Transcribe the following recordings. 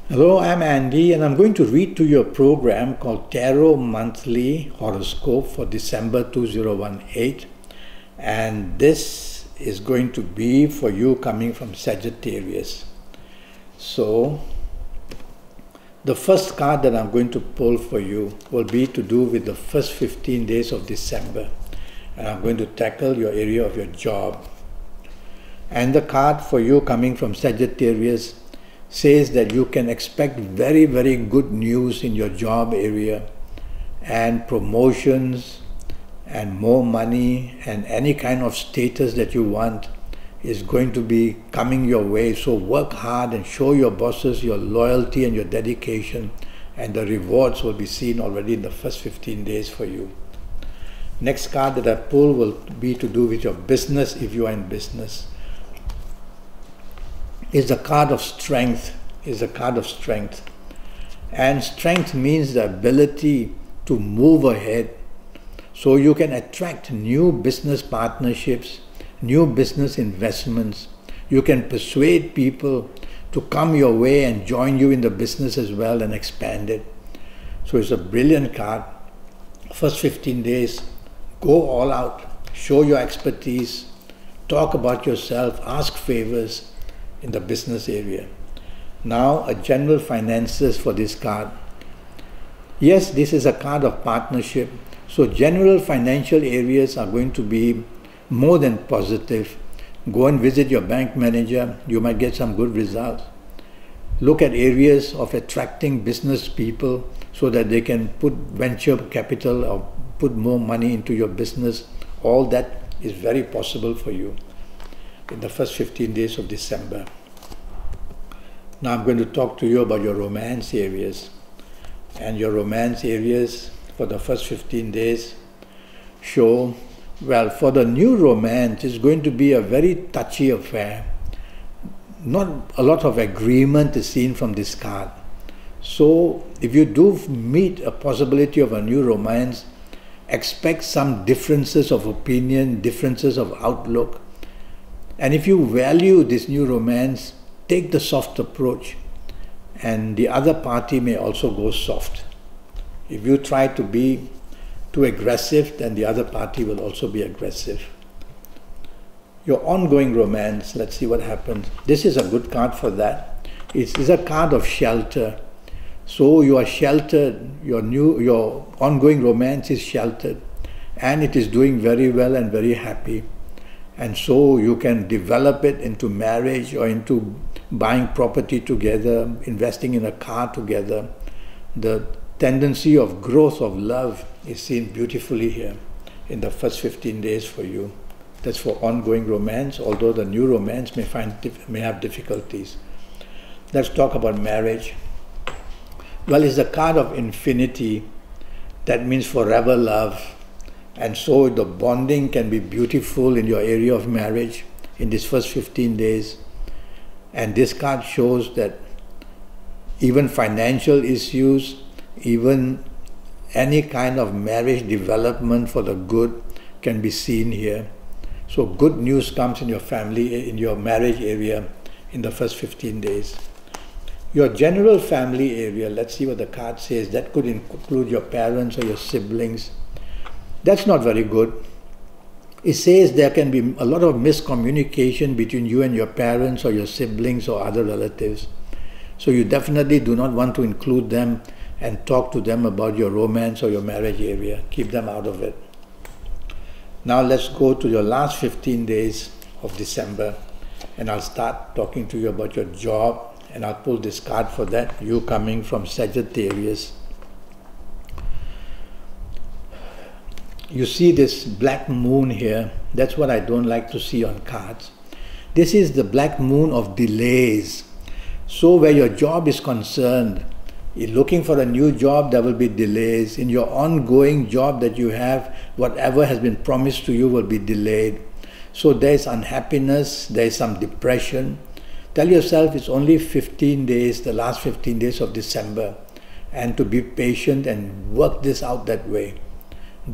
Hello, I'm Andy and I'm going to read to you a program called Tarot Monthly Horoscope for December 2018, and this is going to be for you coming from Sagittarius. So the first card that I'm going to pull for you will be to do with the first 15 days of December, and I'm going to tackle your area of your job. And the card for you coming from Sagittarius says that you can expect very, very good news in your job area, and promotions and more money and any kind of status that you want is going to be coming your way. So work hard and show your bosses your loyalty and your dedication, and the rewards will be seen already in the first 15 days for you. Next card that I pull will be to do with your business if you are in business. Is the card of strength, and strength means the ability to move ahead, so you can attract new business partnerships, new business investments. You can persuade people to come your way and join you in the business as well and expand it. So it's a brilliant card. First 15 days, go all out, show your expertise, talk about yourself, ask favors in the business area. Now, a general finances for this card. Yes, this is a card of partnership, so general financial areas are going to be more than positive. Go and visit your bank manager, you might get some good results. Look at areas of attracting business people so that they can put venture capital or put more money into your business. All that is very possible for you in the first 15 days of December. Now I'm going to talk to you about your romance areas. And your romance areas for the first 15 days show, well, for the new romance, it's going to be a very touchy affair. Not a lot of agreement is seen from this card. So if you do meet a possibility of a new romance, expect some differences of opinion, differences of outlook. And if you value this new romance, take the soft approach, and the other party may also go soft. If you try to be too aggressive, then the other party will also be aggressive. Your ongoing romance, let's see what happens. This is a good card for that. It is a card of shelter. So you are sheltered, your ongoing romance is sheltered, and it is doing very well and very happy. And so you can develop it into marriage or into buying property together, investing in a car together. The tendency of growth of love is seen beautifully here in the first 15 days for you. That's for ongoing romance, although the new romance may have difficulties. Let's talk about marriage. Well, it's a card of infinity. That means forever love. And so the bonding can be beautiful in your area of marriage in these first 15 days. And this card shows that even financial issues, even any kind of marriage development for the good can be seen here. So good news comes in your family, in your marriage area in the first 15 days. Your general family area, let's see what the card says. That could include your parents or your siblings. That's not very good. It says there can be a lot of miscommunication between you and your parents or your siblings or other relatives. So you definitely do not want to include them and talk to them about your romance or your marriage area. Keep them out of it. Now let's go to your last 15 days of December, and I'll start talking to you about your job, and I'll pull this card for that, you coming from Sagittarius. You see this black moon here. That's what I don't like to see on cards. This is the black moon of delays. So where your job is concerned, you're looking for a new job, there will be delays. In your ongoing job that you have, whatever has been promised to you will be delayed. So there is unhappiness, there is some depression. Tell yourself it's only 15 days, the last 15 days of December, and to be patient and work this out that way.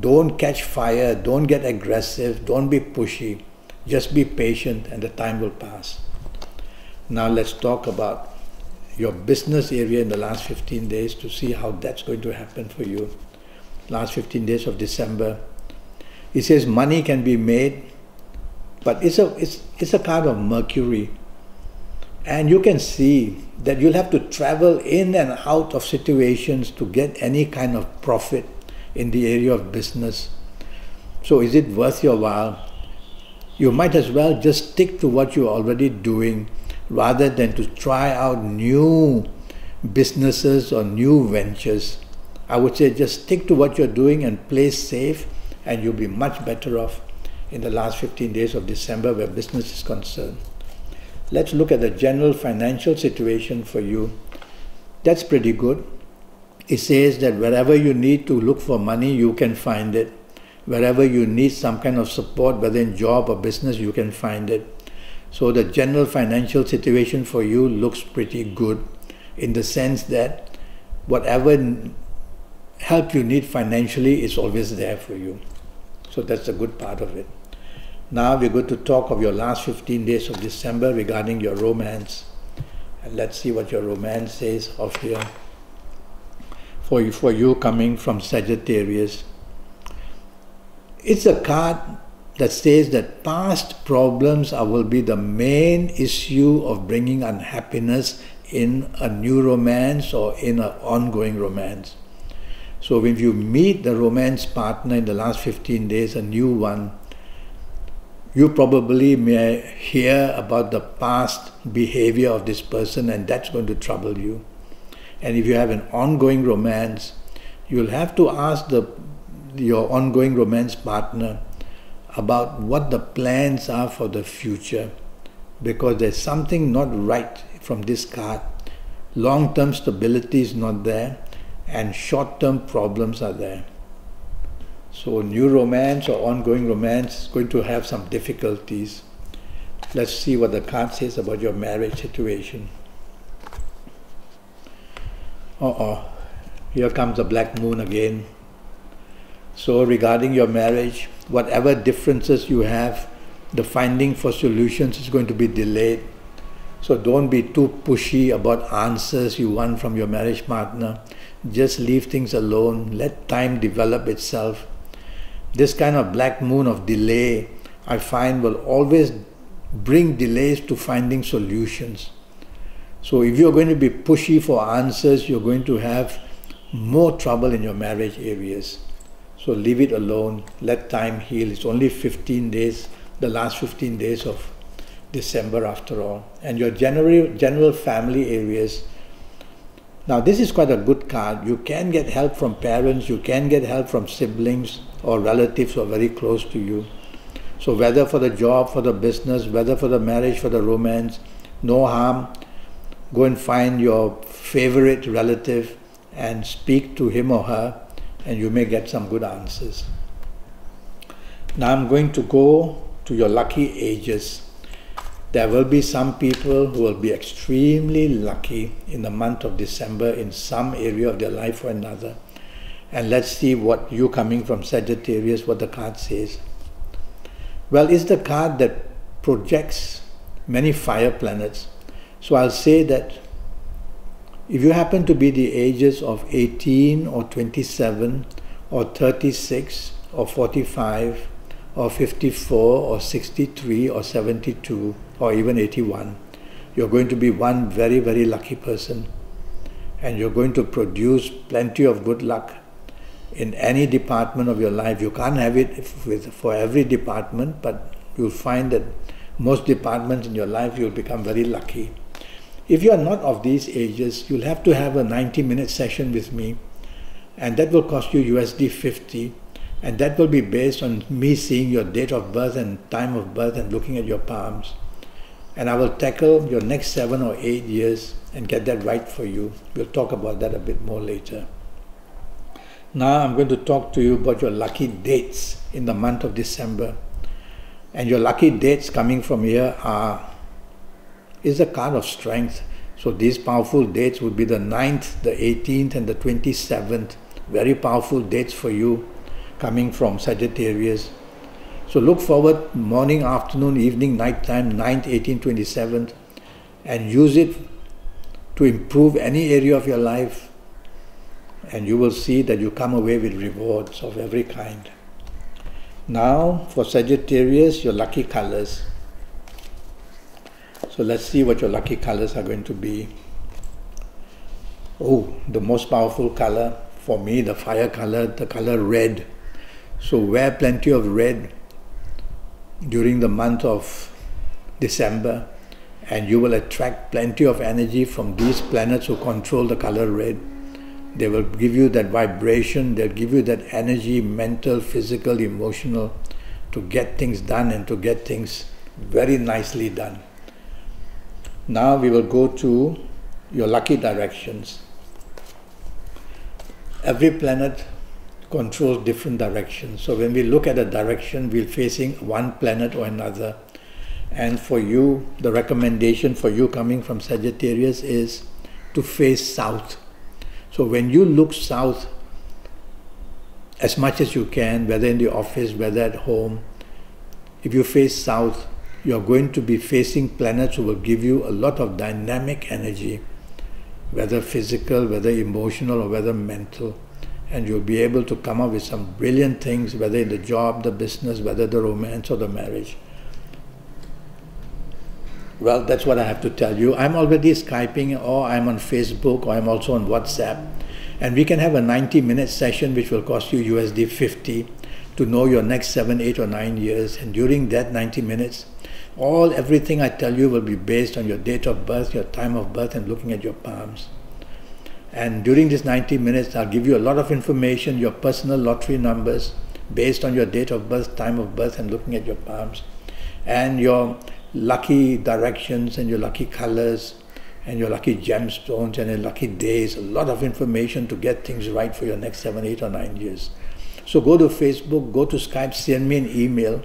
Don't catch fire, don't get aggressive, don't be pushy. Just be patient and the time will pass. Now let's talk about your business area in the last 15 days to see how that's going to happen for you. Last 15 days of December. It says money can be made, but it's a card of Mercury. And you can see that you'll have to travel in and out of situations to get any kind of profit in the area of business. So is it worth your while? You might as well just stick to what you're already doing rather than to try out new businesses or new ventures. I would say just stick to what you're doing and play safe, and you'll be much better off in the last 15 days of December where business is concerned. Let's look at the general financial situation for you. That's pretty good. It says that wherever you need to look for money, you can find it. Wherever you need some kind of support, whether in job or business, you can find it. So the general financial situation for you looks pretty good in the sense that whatever help you need financially is always there for you. So that's a good part of it. Now we're going to talk of your last 15 days of December regarding your romance. And let's see what your romance says of here. For you coming from Sagittarius. It's a card that says that past problems will be the main issue of bringing unhappiness in a new romance or in an ongoing romance. So when you meet the romance partner in the last 15 days, a new one, you probably may hear about the past behavior of this person, and that's going to trouble you. And if you have an ongoing romance, you'll have to ask your ongoing romance partner about what the plans are for the future, because there's something not right from this card. Long-term stability is not there, and short-term problems are there. So new romance or ongoing romance is going to have some difficulties. Let's see what the card says about your marriage situation. Here comes the black moon again. So regarding your marriage, whatever differences you have, the finding for solutions is going to be delayed. So don't be too pushy about answers you want from your marriage partner. Just leave things alone. Let time develop itself. This kind of black moon of delay, I find, will always bring delays to finding solutions. So if you're going to be pushy for answers, you're going to have more trouble in your marriage areas. So leave it alone. Let time heal. It's only 15 days, the last 15 days of December after all. And your general family areas. Now this is quite a good card. You can get help from parents, you can get help from siblings or relatives who are very close to you. So whether for the job, for the business, whether for the marriage, for the romance, no harm. Go and find your favorite relative and speak to him or her, and you may get some good answers. Now I'm going to go to your lucky ages. There will be some people who will be extremely lucky in the month of December in some area of their life or another. And let's see what you coming from Sagittarius, what the card says. Well, it's the card that projects many fire planets. So I'll say that if you happen to be the ages of 18 or 27 or 36 or 45 or 54 or 63 or 72 or even 81, you're going to be one very, very lucky person, and you're going to produce plenty of good luck in any department of your life. You can't have it for every department, but you'll find that most departments in your life you'll become very lucky. If you are not of these ages, you'll have to have a 90-minute session with me, and that will cost you USD 50, and that will be based on me seeing your date of birth and time of birth and looking at your palms. And I will tackle your next 7 or 8 years and get that right for you. We'll talk about that a bit more later. Now I'm going to talk to you about your lucky dates in the month of December. And your lucky dates coming from here is a card of strength. So these powerful dates would be the 9th, the 18th and the 27th. Very powerful dates for you coming from Sagittarius. So look forward morning, afternoon, evening, night time, 9th, 18th, 27th, and use it to improve any area of your life, and you will see that you come away with rewards of every kind. Now for Sagittarius, your lucky colors. So let's see what your lucky colors are going to be. Oh, the most powerful color for me, the fire color, the color red. So wear plenty of red during the month of December, and you will attract plenty of energy from these planets who control the color red. They will give you that vibration, they'll give you that energy, mental, physical, emotional, to get things done and to get things very nicely done. Now we will go to your lucky directions. Every planet controls different directions. So when we look at a direction, we're facing one planet or another. And for you, the recommendation for you coming from Sagittarius is to face south. So when you look south as much as you can, whether in the office, whether at home, if you face south, you're going to be facing planets who will give you a lot of dynamic energy, whether physical, whether emotional, or whether mental. And you'll be able to come up with some brilliant things, whether in the job, the business, whether the romance or the marriage. Well, that's what I have to tell you. I'm already Skyping, or I'm on Facebook, or I'm also on WhatsApp. And we can have a 90-minute session which will cost you USD 50 to know your next 7, 8 or 9 years. And during that 90 minutes, everything I tell you will be based on your date of birth, your time of birth, and looking at your palms. And during this 90 minutes, I'll give you a lot of information, your personal lottery numbers, based on your date of birth, time of birth, and looking at your palms. And your lucky directions, and your lucky colors, and your lucky gemstones, and your lucky days. A lot of information to get things right for your next 7, 8 or 9 years. So go to Facebook, go to Skype, send me an email,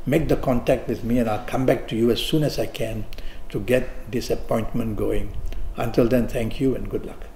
make the contact with me, and I'll come back to you as soon as I can to get this appointment going. Until then, thank you and good luck.